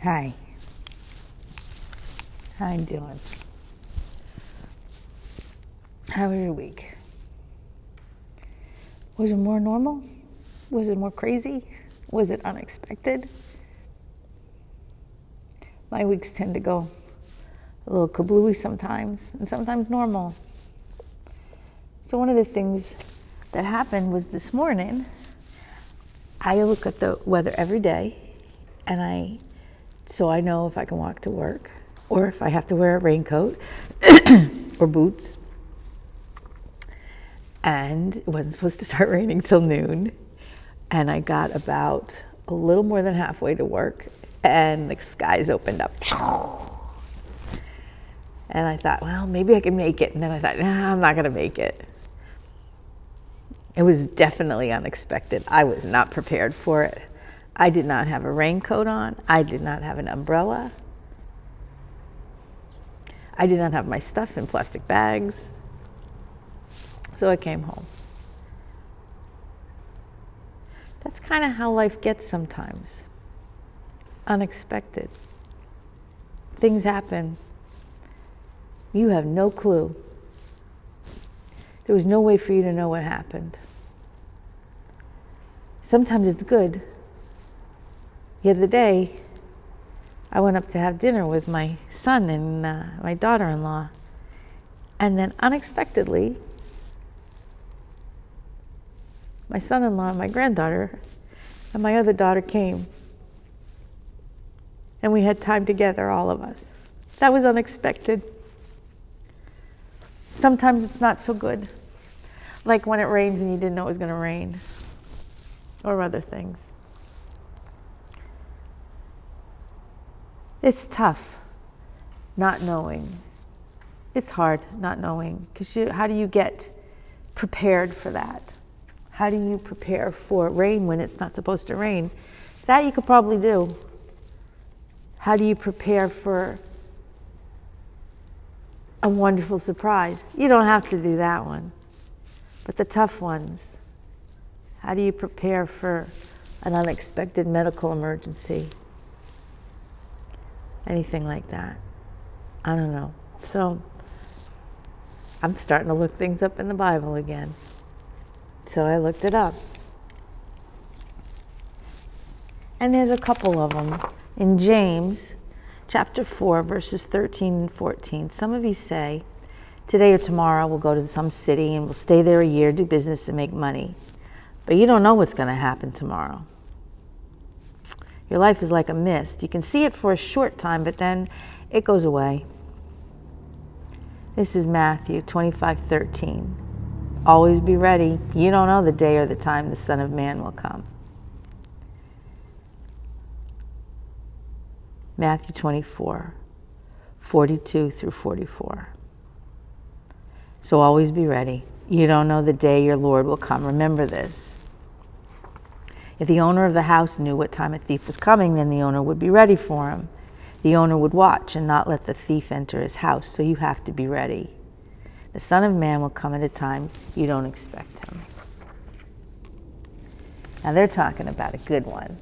Hi. How you doing? How was your week? Was it more normal? Was it more crazy? Was it unexpected? My weeks tend to go a little kablooey sometimes, and sometimes normal. So one of the things that happened was this morning, I look at the weather every day, and so I know if I can walk to work, or if I have to wear a raincoat or boots. And it wasn't supposed to start raining till noon. And I got about a little more than halfway to work, and the skies opened up. And I thought, well, maybe I can make it. And then I thought, nah, I'm not going to make it. It was definitely unexpected. I was not prepared for it. I did not have a raincoat on. I did not have an umbrella. I did not have my stuff in plastic bags. So I came home. That's kind of how life gets sometimes. Unexpected. Things happen. You have no clue. There was no way for you to know what happened. Sometimes it's good. The other day, I went up to have dinner with my son and my daughter-in-law. And then unexpectedly, my son-in-law and my granddaughter and my other daughter came. And we had time together, all of us. That was unexpected. Sometimes it's not so good. Like when it rains and you didn't know it was going to rain. Or other things. It's tough not knowing. It's hard not knowing. Because how do you get prepared for that? How do you prepare for rain when it's not supposed to rain? That you could probably do. How do you prepare for a wonderful surprise? You don't have to do that one. But the tough ones, how do you prepare for an unexpected medical emergency? Anything like that. I don't know. So I'm starting to look things up in the Bible again. So I looked it up. And there's a couple of them. In James chapter 4, verses 13 and 14, some of you say, today or tomorrow we'll go to some city and we'll stay there a year, do business and make money. But you don't know what's going to happen tomorrow. Your life is like a mist. You can see it for a short time, but then it goes away. This is Matthew 25:13. Always be ready. You don't know the day or the time the Son of Man will come. Matthew 24:42 through 44. So always be ready. You don't know the day your Lord will come. Remember this. If the owner of the house knew what time a thief was coming, then the owner would be ready for him. The owner would watch and not let the thief enter his house, so you have to be ready. The Son of Man will come at a time you don't expect him. Now they're talking about a good one,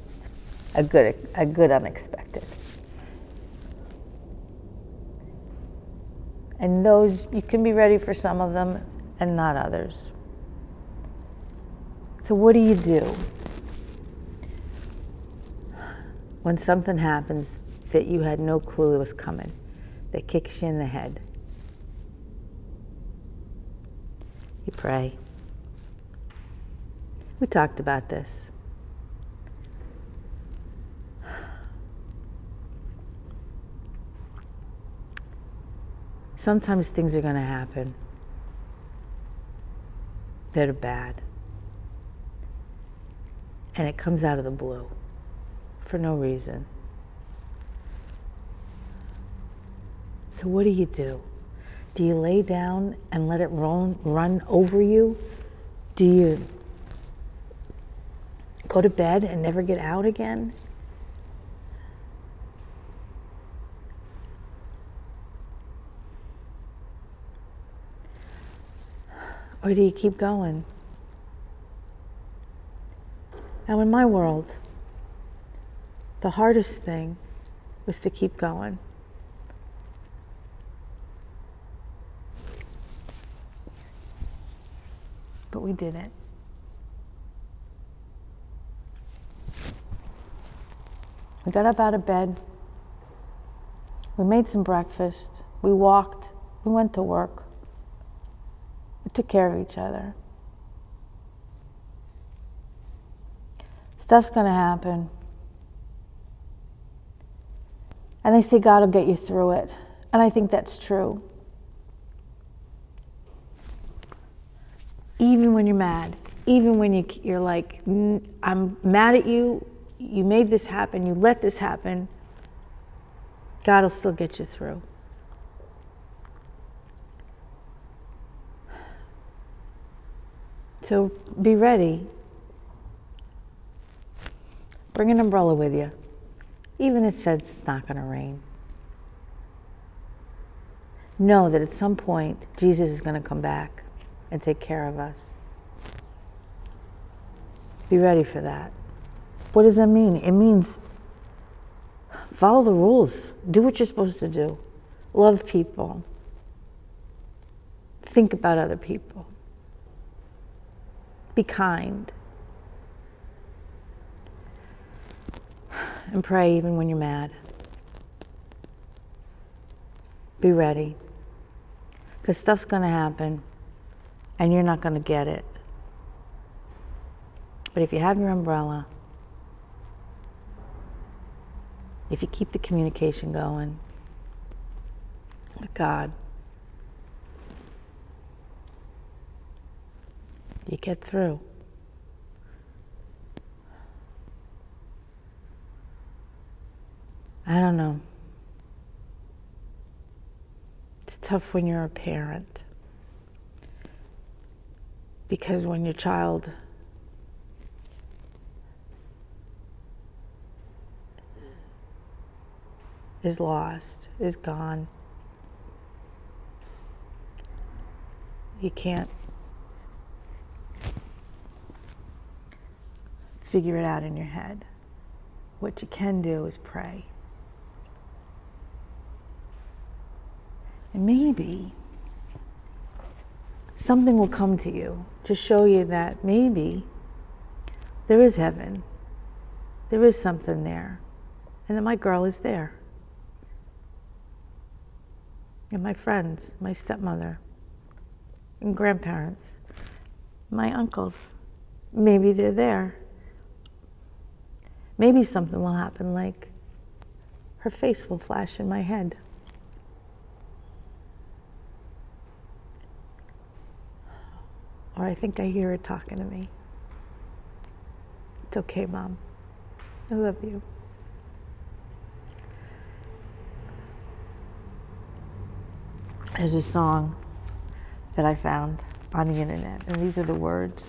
a good unexpected. And those, you can be ready for some of them and not others. So what do you do when something happens that you had no clue was coming, that kicks you in the head? You pray. We talked about this. Sometimes things are going to happen that are bad. And it comes out of the blue for no reason. So what do you do? Do you lay down and let it run over you? Do you go to bed and never get out again? Or do you keep going? Now in my world, the hardest thing was to keep going. But we didn't. We got up out of bed. We made some breakfast. We walked. We went to work. We took care of each other. Stuff's going to happen. And they say God will get you through it. And I think that's true. Even when you're mad. Even when you're like, I'm mad at you. You made this happen. You let this happen. God will still get you through. So be ready. Bring an umbrella with you. Even if it says it's not going to rain. Know that at some point, Jesus is going to come back and take care of us. Be ready for that. What does that mean? It means follow the rules. Do what you're supposed to do. Love people. Think about other people. Be kind. And pray even when you're mad. Be ready. Because stuff's going to happen and you're not going to get it. But if you have your umbrella, if you keep the communication going with God, you get through. I don't know. It's tough when you're a parent. Because when your child is lost, is gone, you can't figure it out in your head. What you can do is pray. And maybe something will come to you to show you that maybe there is heaven. There is something there. And that my girl is there. And my friends, my stepmother, and grandparents, my uncles, maybe they're there. Maybe something will happen, like her face will flash in my head. Or I think I hear her talking to me. It's okay, Mom. I love you. There's a song that I found on the internet, and these are the words.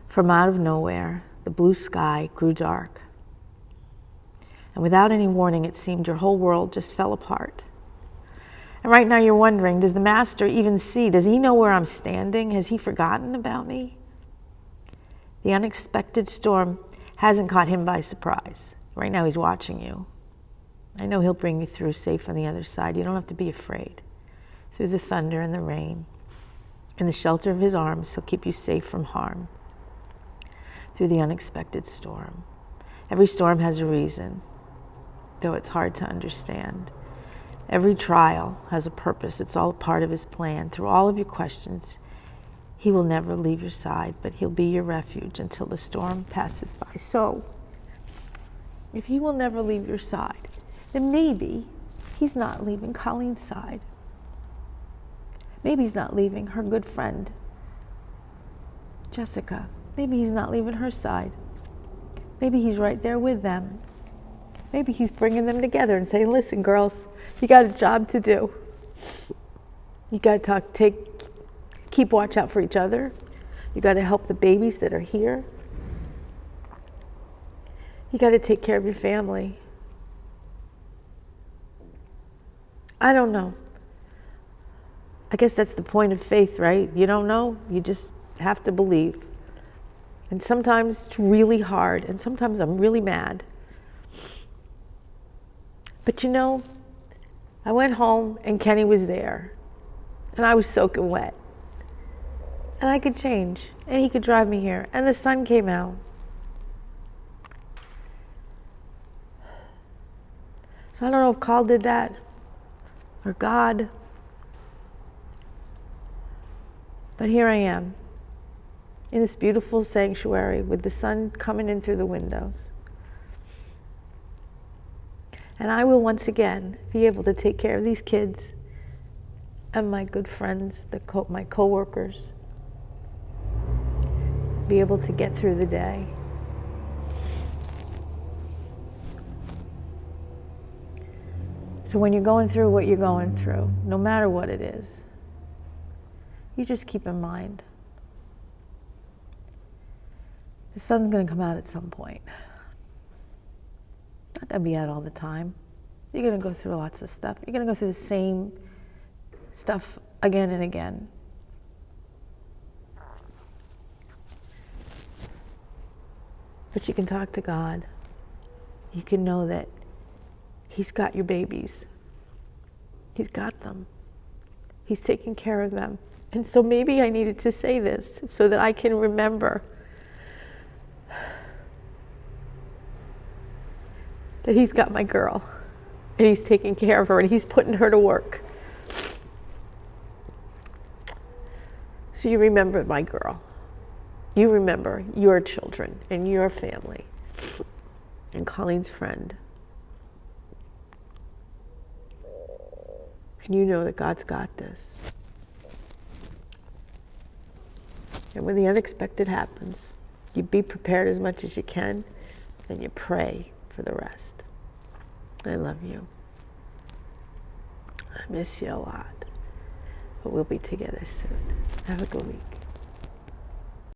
From out of nowhere, the blue sky grew dark. And without any warning, it seemed your whole world just fell apart. And right now you're wondering, does the Master even see? Does he know where I'm standing? Has he forgotten about me? The unexpected storm hasn't caught him by surprise. Right now he's watching you. I know he'll bring you through safe on the other side. You don't have to be afraid. Through the thunder and the rain. In the shelter of his arms, he'll keep you safe from harm. Through the unexpected storm. Every storm has a reason, though it's hard to understand. Every trial has a purpose. It's all a part of his plan. Through all of your questions, he will never leave your side, but he'll be your refuge until the storm passes by. So, if he will never leave your side, then maybe he's not leaving Colleen's side. Maybe he's not leaving her good friend, Jessica. Maybe he's not leaving her side. Maybe he's right there with them. Maybe he's bringing them together and saying, listen, girls, you got a job to do. You got to keep watch out for each other. You got to help the babies that are here. You got to take care of your family. I don't know. I guess that's the point of faith, right? You don't know. You just have to believe. And sometimes it's really hard. And sometimes I'm really mad. But I went home and Kenny was there. And I was soaking wet. And I could change. And he could drive me here. And the sun came out. So I don't know if Carl did that. Or God. But here I am. In this beautiful sanctuary with the sun coming in through the windows. And I will once again be able to take care of these kids and my good friends, my co-workers. Be able to get through the day. So when you're going through what you're going through, no matter what it is, you just keep in mind, the sun's going to come out at some point. Not going to be out all the time. You're going to go through lots of stuff. You're going to go through the same stuff again and again. But you can talk to God. You can know that He's got your babies. He's got them. He's taking care of them. And so maybe I needed to say this so that I can remember that He's got my girl. And He's taking care of her and He's putting her to work. So you remember my girl. You remember your children and your family and Colleen's friend. And you know that God's got this. And when the unexpected happens, you be prepared as much as you can and you pray for the rest. I love you. I miss you a lot. But we'll be together soon. Have a good week.